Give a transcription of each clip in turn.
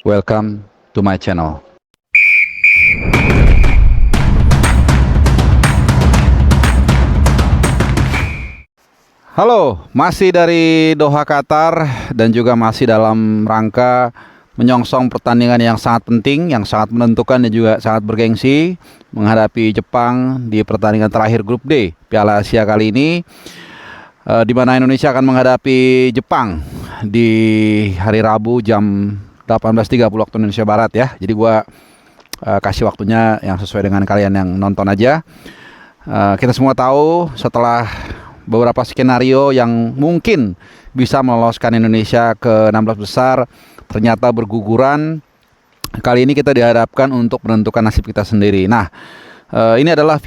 Welcome to my channel. Halo, masih dari Doha, Qatar, dan juga masih dalam rangka menyongsong pertandingan yang sangat penting, yang sangat menentukan dan juga sangat bergengsi menghadapi Jepang di pertandingan terakhir grup D Piala Asia kali ini, di mana Indonesia akan menghadapi Jepang di hari Rabu jam 18.30 waktu Indonesia Barat ya. Jadi gua kasih waktunya yang sesuai dengan kalian yang nonton aja. Kita semua tahu setelah beberapa skenario yang mungkin bisa meloloskan Indonesia ke 16 besar ternyata berguguran. Kali ini kita dihadapkan untuk menentukan nasib kita sendiri. Nah, ini adalah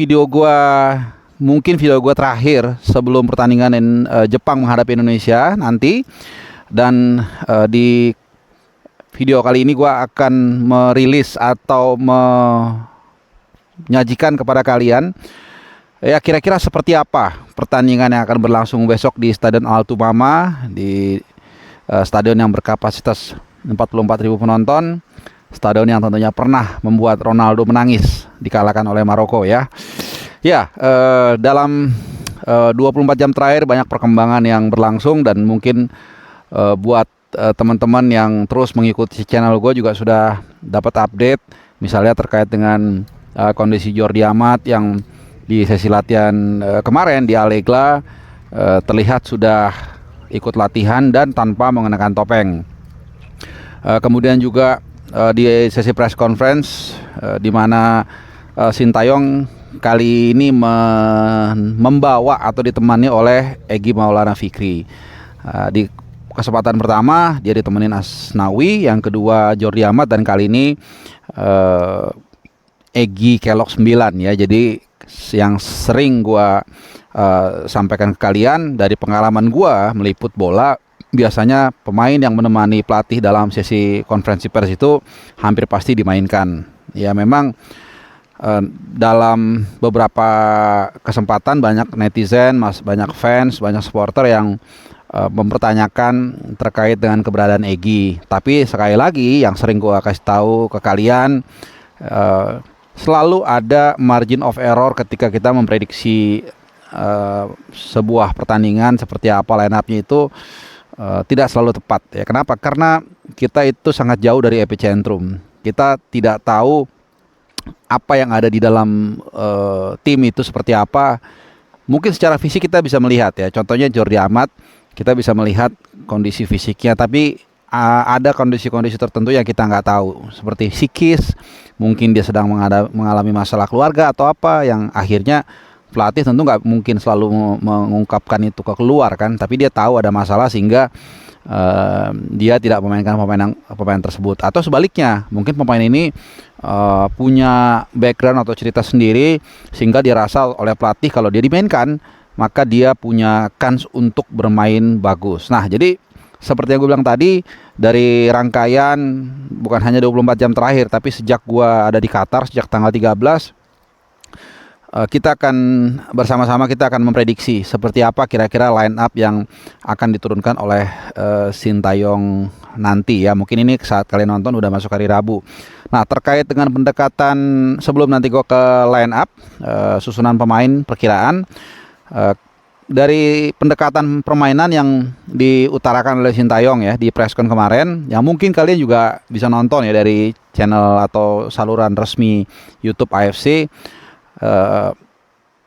mungkin video gua terakhir sebelum pertandingan Jepang menghadapi Indonesia nanti. Dan di video kali ini gua akan merilis atau menyajikan kepada kalian ya kira-kira seperti apa pertandingan yang akan berlangsung besok di Stadion Al-Tumama, di stadion yang berkapasitas 44.000 penonton, stadion yang tentunya pernah membuat Ronaldo menangis dikalahkan oleh Maroko ya. Ya, dalam 24 jam terakhir banyak perkembangan yang berlangsung, dan mungkin buat teman-teman yang terus mengikuti channel gue juga sudah dapat update, misalnya terkait dengan kondisi Jordi Amat yang di sesi latihan kemarin di Allegla terlihat sudah ikut latihan dan tanpa mengenakan topeng. Kemudian juga di sesi press conference di mana Sintayong kali ini membawa atau ditemani oleh Egy Maulana Fikri. Di kesempatan pertama dia ditemenin Asnawi, yang kedua Jordi Amat, dan kali ini Egy Kelok 9 ya. Jadi yang sering gua sampaikan ke kalian dari pengalaman gua meliput bola, biasanya pemain yang menemani pelatih dalam sesi konferensi pers itu hampir pasti dimainkan. Ya memang dalam beberapa kesempatan banyak netizen, banyak fans, banyak supporter yang mempertanyakan terkait dengan keberadaan Egy. Tapi sekali lagi yang sering gua kasih tahu ke kalian, selalu ada margin of error ketika kita memprediksi sebuah pertandingan seperti apa line up-nya itu tidak selalu tepat ya. Kenapa? Karena kita itu sangat jauh dari epicentrum. Kita tidak tahu apa yang ada di dalam tim itu seperti apa. Mungkin secara fisik kita bisa melihat ya. Contohnya Jordi Amat, kita bisa melihat kondisi fisiknya, tapi ada kondisi-kondisi tertentu yang kita nggak tahu, seperti psikis, mungkin dia sedang mengalami masalah keluarga atau apa, yang akhirnya pelatih tentu nggak mungkin selalu mengungkapkan itu ke keluar kan, tapi dia tahu ada masalah sehingga dia tidak memainkan pemain tersebut. Atau sebaliknya, mungkin pemain ini punya background atau cerita sendiri sehingga dirasa oleh pelatih kalau dia dimainkan maka dia punya kans untuk bermain bagus. Nah, jadi seperti yang gue bilang tadi, dari rangkaian bukan hanya 24 jam terakhir, tapi sejak gue ada di Qatar, sejak tanggal 13, kita akan bersama-sama memprediksi seperti apa kira-kira line up yang akan diturunkan oleh Sintayong nanti ya. Mungkin ini saat kalian nonton udah masuk hari Rabu. Nah, terkait dengan pendekatan sebelum nanti gue ke line up, susunan pemain perkiraan, dari pendekatan permainan yang diutarakan oleh Sintayong ya di presscon kemarin, yang mungkin kalian juga bisa nonton ya dari channel atau saluran resmi YouTube AFC,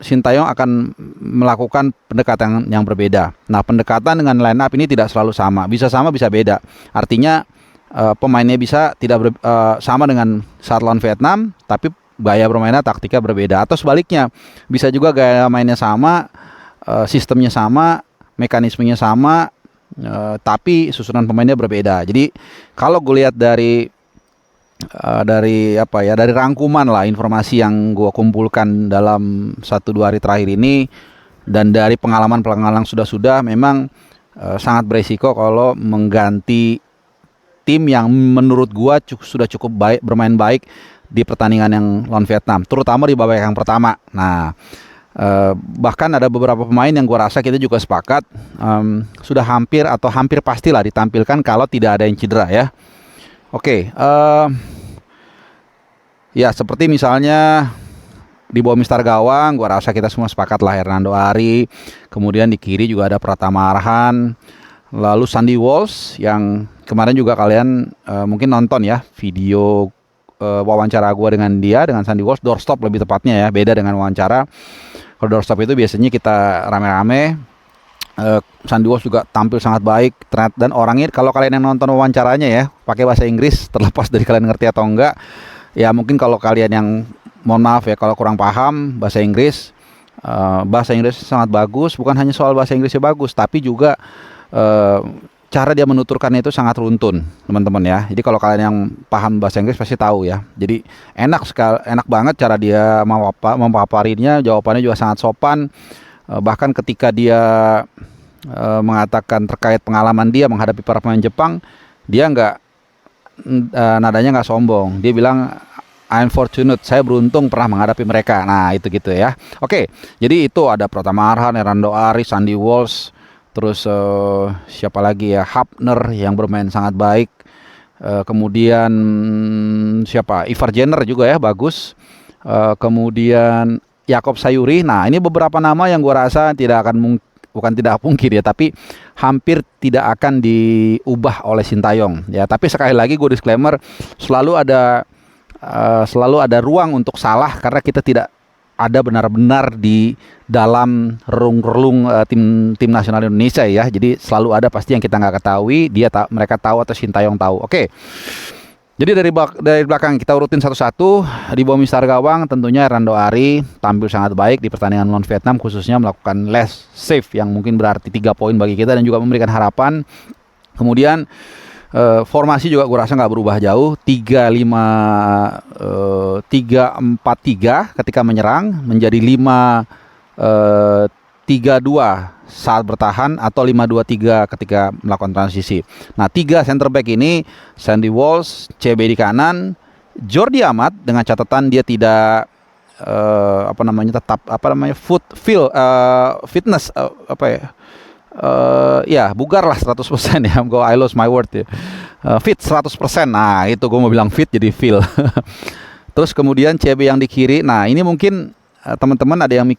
Sintayong akan melakukan pendekatan yang berbeda. Nah, pendekatan dengan line up ini tidak selalu sama, bisa beda. Artinya pemainnya bisa tidak sama dengan saat lawan Vietnam, tapi gaya bermainnya, taktiknya berbeda. Atau sebaliknya, bisa juga gaya mainnya sama, sistemnya sama, mekanismenya sama, tapi susunan pemainnya berbeda. Jadi kalau gue lihat dari rangkuman lah informasi yang gue kumpulkan dalam 1-2 hari terakhir ini, dan dari pengalaman sudah memang sangat beresiko kalau mengganti tim yang menurut gue sudah cukup bermain baik di pertandingan yang lawan Vietnam, terutama di babak yang pertama. Nah, bahkan ada beberapa pemain yang gua rasa kita juga sepakat sudah hampir pastilah ditampilkan kalau tidak ada yang cedera ya. Oke, ya seperti misalnya di bawah Mister Gawang, gua rasa kita semua sepakat lah Hernando Ari. Kemudian di kiri juga ada Pratama Arhan. Lalu Sandy Walsh yang kemarin juga kalian mungkin nonton ya video wawancara gua dengan dia, dengan Sandy Walsh, doorstop lebih tepatnya ya, beda dengan wawancara. Kalau doorstop itu biasanya kita rame-rame. Sandy Walsh juga tampil sangat baik dan orangnya, kalau kalian yang nonton wawancaranya ya pakai bahasa Inggris, terlepas dari kalian ngerti atau enggak, ya mungkin kalau kalian yang, mohon maaf ya kalau kurang paham bahasa Inggris, bahasa Inggris sangat bagus. Bukan hanya soal bahasa Inggrisnya bagus, tapi juga cara dia menuturkannya itu sangat runtun, teman-teman ya. Jadi kalau kalian yang paham bahasa Inggris pasti tahu ya. Jadi enak sekali, enak banget cara dia memaparinnya, jawabannya juga sangat sopan. Bahkan ketika dia mengatakan terkait pengalaman dia menghadapi para pemain Jepang, dia nadanya nggak sombong. Dia bilang I'm fortunate, saya beruntung pernah menghadapi mereka. Nah itu gitu ya. Oke, jadi itu ada Pratama Arhan, Hernando Ari, Sandy Walsh, terus siapa lagi ya, Hapner yang bermain sangat baik. Kemudian siapa, Ivar Jenner juga ya bagus. Kemudian Jakob Sayuri. Nah ini beberapa nama yang gua rasa bukan tidak mungkin ya, tapi hampir tidak akan diubah oleh Sintayong ya. Tapi sekali lagi gue disclaimer, selalu ada ruang untuk salah, karena kita tidak ada benar-benar di dalam relung tim nasional Indonesia ya. Jadi selalu ada pasti yang kita nggak ketahui, mereka tahu atau Sintayong tahu. Oke. Jadi dari belakang kita urutin satu-satu. Di bawah Mister Gawang tentunya Hernando Ari tampil sangat baik di pertandingan lawan Vietnam, khususnya melakukan last save yang mungkin berarti 3 poin bagi kita dan juga memberikan harapan. Kemudian formasi juga gue rasa nggak berubah jauh, 3-4-3 ketika menyerang, menjadi 5-3-2 saat bertahan, atau 5-2-3 ketika melakukan transisi. Nah 3 center back ini, Sandy Walsh, CB di kanan, Jordi Amat, dengan catatan dia tidak fitness ya bugar lah 100% ya. I lost my word ya. Fit 100%. Nah itu gue mau bilang fit jadi feel. Terus kemudian CB yang di kiri. Nah ini mungkin teman-teman ada yang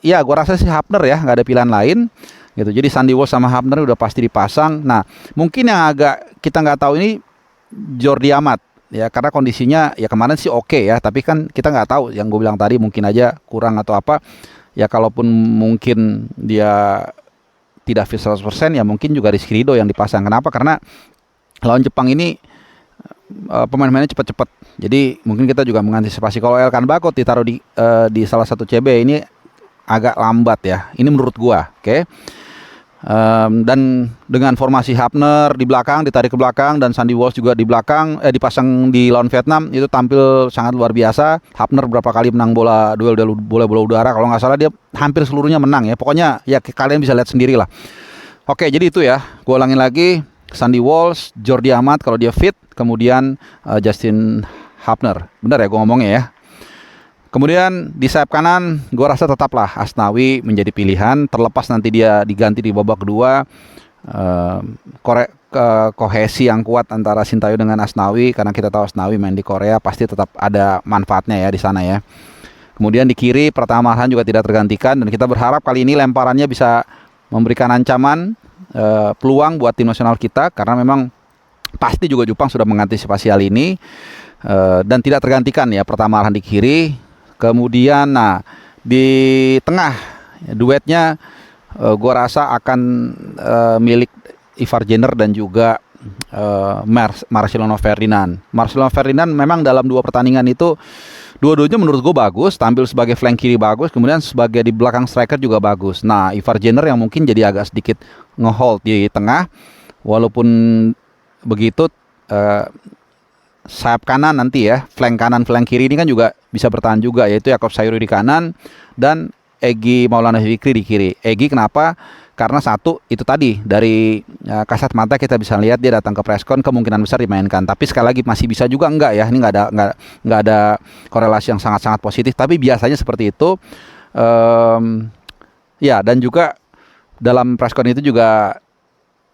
ya gue rasa sih Hapner ya, nggak ada pilihan lain gitu. Jadi Sandy Walsh sama Hapner udah pasti dipasang. Nah mungkin yang agak kita nggak tahu ini Jordi Amat ya, karena kondisinya ya kemarin sih oke ya, tapi kan kita nggak tahu, yang gue bilang tadi mungkin aja kurang atau apa ya. Kalaupun mungkin dia tidak fit 100% ya mungkin juga Rizky Ridho yang dipasang. Kenapa? Karena lawan Jepang ini pemain-pemainnya cepat-cepat. Jadi mungkin kita juga mengantisipasi kalau Elkan Bakot ditaruh di salah satu CB ini agak lambat ya. Ini menurut gua, oke. Dan dengan formasi Hapner di belakang, ditarik ke belakang, dan Sandy Walsh juga di belakang, dipasang di lawan Vietnam, itu tampil sangat luar biasa. Hapner berapa kali menang duel bola udara, kalau nggak salah dia hampir seluruhnya menang ya. Pokoknya ya kalian bisa lihat sendiri lah. Oke, jadi itu ya. Gua ulangin lagi, Sandy Walsh, Jordi Amat kalau dia fit, kemudian Justin Hapner. Benar ya gue ngomongnya ya. Kemudian di sayap kanan gue rasa tetaplah Asnawi menjadi pilihan, terlepas nanti dia diganti di babak kedua. Kohesi yang kuat antara Sintayong dengan Asnawi, karena kita tahu Asnawi main di Korea, pasti tetap ada manfaatnya ya di sana ya. Kemudian di kiri Pratama Arhan juga tidak tergantikan, dan kita berharap kali ini lemparannya bisa memberikan ancaman, peluang buat tim nasional kita, karena memang pasti juga Jepang sudah mengantisipasi hal ini, dan tidak tergantikan ya Pratama Arhan di kiri. Kemudian nah di tengah duetnya gua rasa akan milik Ivar Jenner dan juga Marcelino Ferdinand. Marcelino Ferdinand memang dalam 2 pertandingan itu dua-duanya menurut gue bagus, tampil sebagai flank kiri bagus, kemudian sebagai di belakang striker juga bagus. Nah Ivar Jenner yang mungkin jadi agak sedikit ngehold di tengah, walaupun begitu sayap kanan nanti ya, flank kanan flank kiri ini kan juga bisa bertahan juga, yaitu Jakob Sayuri di kanan dan Egy Maulana Fikri di kiri. Egy kenapa? Karena satu itu tadi dari kasat mata kita bisa lihat dia datang ke preskon, kemungkinan besar dimainkan. Tapi sekali lagi masih bisa juga enggak ya. Ini nggak ada korelasi yang sangat positif. Tapi biasanya seperti itu. Ya, dan juga dalam preskon itu juga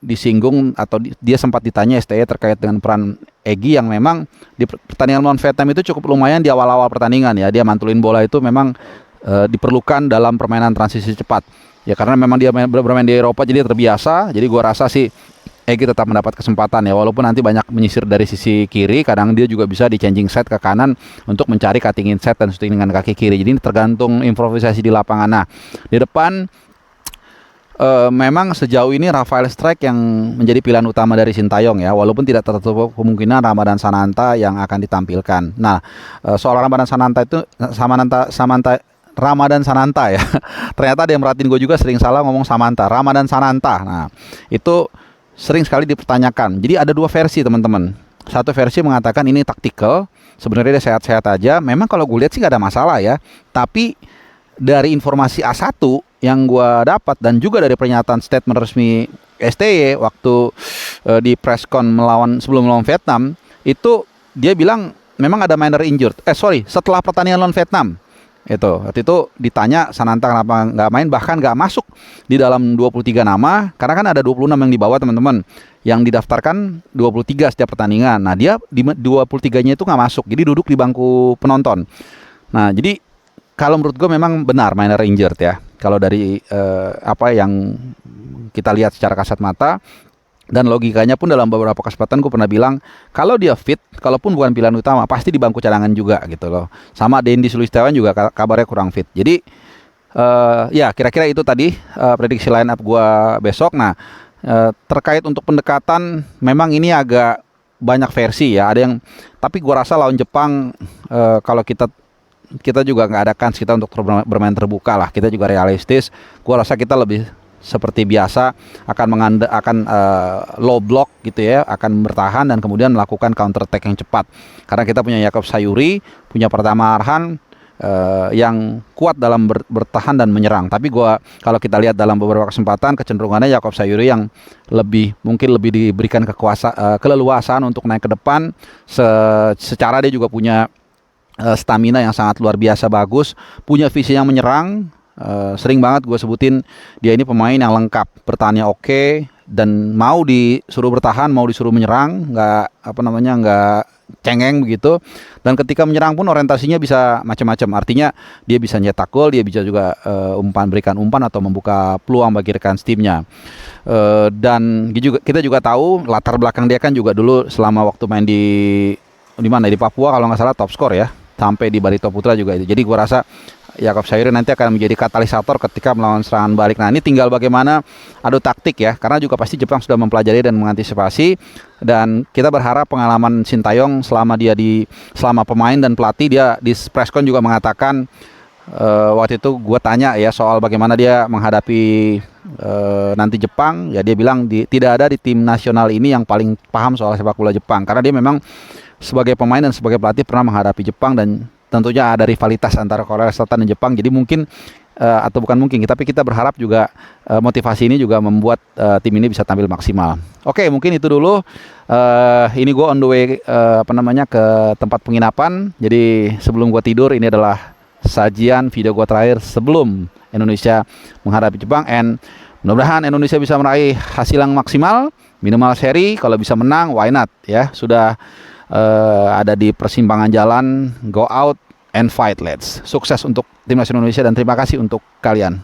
disinggung atau dia sempat ditanya STY terkait dengan peran Egy yang memang di pertandingan lawan Vietnam itu cukup lumayan di awal-awal pertandingan ya. Dia mantulin bola itu memang diperlukan dalam permainan transisi cepat. Ya karena memang dia bermain di Eropa jadi terbiasa. Jadi gua rasa sih Egy tetap mendapat kesempatan ya, walaupun nanti banyak menyisir dari sisi kiri, kadang dia juga bisa di changing set ke kanan untuk mencari cutting inside dan shooting dengan kaki kiri. Jadi ini tergantung improvisasi di lapangan. Nah, di depan memang sejauh ini Rafael Strike yang menjadi pilihan utama dari Sintayong ya, walaupun tidak tertutup kemungkinan Ramadan Sananta yang akan ditampilkan. Nah, soal Ramadan Sananta itu Ramadan Sananta ya. Ternyata ada yang merhatiin gue juga sering salah ngomong Samanta, Ramadan Sananta. Nah, itu sering sekali dipertanyakan. Jadi ada dua versi teman-teman. Satu versi mengatakan ini taktikal, sebenarnya dia sehat-sehat aja. Memang kalau gue lihat sih gak ada masalah ya. Tapi dari informasi A1 yang gue dapat dan juga dari pernyataan statement resmi STY waktu di presscon sebelum melawan Vietnam, itu dia bilang memang ada minor injured. Setelah pertandingan lawan Vietnam. Waktu itu ditanya Sananta kenapa nggak main, bahkan nggak masuk di dalam 23 nama, karena kan ada 26 yang dibawa teman-teman, yang didaftarkan 23 setiap pertandingan. Nah dia di 23-nya itu nggak masuk, jadi duduk di bangku penonton. Nah jadi kalau menurut gue memang benar minor injured ya, kalau dari apa yang kita lihat secara kasat mata. Dan logikanya pun dalam beberapa kesempatan gue pernah bilang, kalau dia fit, kalaupun bukan pilihan utama, pasti di bangku cadangan juga gitu loh. Sama Dendi Sulistiawan juga kabarnya kurang fit. Jadi ya kira-kira itu tadi prediksi line up gue besok. Nah terkait untuk pendekatan, memang ini agak banyak versi ya. Ada yang, tapi gue rasa lawan Jepang kalau kita juga nggak ada kans kita untuk bermain terbuka lah. Kita juga realistis. Gue rasa kita lebih seperti biasa akan low block gitu ya, akan bertahan dan kemudian melakukan counter attack yang cepat. Karena kita punya Yaakob Sayuri, punya Pratama Arhan yang kuat dalam bertahan dan menyerang. Tapi kalau kita lihat dalam beberapa kesempatan, kecenderungannya Yaakob Sayuri yang mungkin lebih diberikan keleluasaan untuk naik ke depan. Secara dia juga punya stamina yang sangat luar biasa bagus, punya visi yang menyerang. Sering banget gue sebutin dia ini pemain yang lengkap, bertahannya oke, dan mau disuruh bertahan, mau disuruh menyerang, nggak cengeng begitu. Dan ketika menyerang pun orientasinya bisa macam-macam. Artinya dia bisa nyetak gol, dia bisa juga berikan umpan atau membuka peluang bagi rekan timnya. Dan kita juga tahu latar belakang dia kan juga dulu selama waktu main di Papua kalau nggak salah top skor ya, sampai di Barito Putra juga itu. Jadi gue rasa Yaakob Sayuri nanti akan menjadi katalisator ketika melawan serangan balik. Nah ini tinggal bagaimana adu taktik ya, karena juga pasti Jepang sudah mempelajari dan mengantisipasi. Dan kita berharap pengalaman Sintayong selama pemain dan pelatih, dia di presscon juga mengatakan waktu itu gue tanya ya soal bagaimana dia menghadapi nanti Jepang, ya dia bilang tidak ada di tim nasional ini yang paling paham soal sepak bola Jepang, karena dia memang sebagai pemain dan sebagai pelatih pernah menghadapi Jepang, dan tentunya ada rivalitas antara Korea Selatan dan Jepang. Jadi mungkin atau bukan mungkin, tapi kita berharap juga motivasi ini juga membuat tim ini bisa tampil maksimal. Oke, mungkin itu dulu. Ini gue on the way ke tempat penginapan. Jadi sebelum gue tidur, ini adalah sajian video gue terakhir sebelum Indonesia menghadapi Jepang. And mudah-mudahan Indonesia bisa meraih hasil yang maksimal, minimal seri. Kalau bisa menang, why not ya. Sudah ada di persimpangan jalan, go out and fight, let's. Sukses untuk timnas Indonesia dan terima kasih untuk kalian.